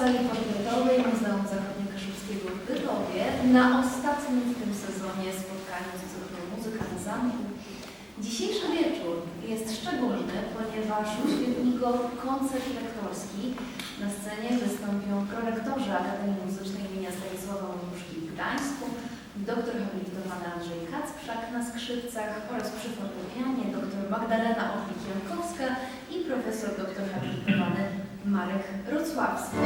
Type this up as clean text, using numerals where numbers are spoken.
sali portretowej Muzeum Zachodniokaszubskiego w Bytowie na ostatnim w tym sezonie spotkaniu z cyklu Muzyka na Zamku. Dzisiejszy wieczór jest szczególny, ponieważ uświetni go koncert lektorski. Na scenie wystąpią prorektorzy Akademii Muzycznej im. Stanisława Łańcuszki w Gdańsku, doktor habilitowany Andrzej Kacprzak na skrzypcach oraz przy fortepianie dr Magdalena Orlik-Jankowska i profesor doktor habilitowany Marek Rocławski.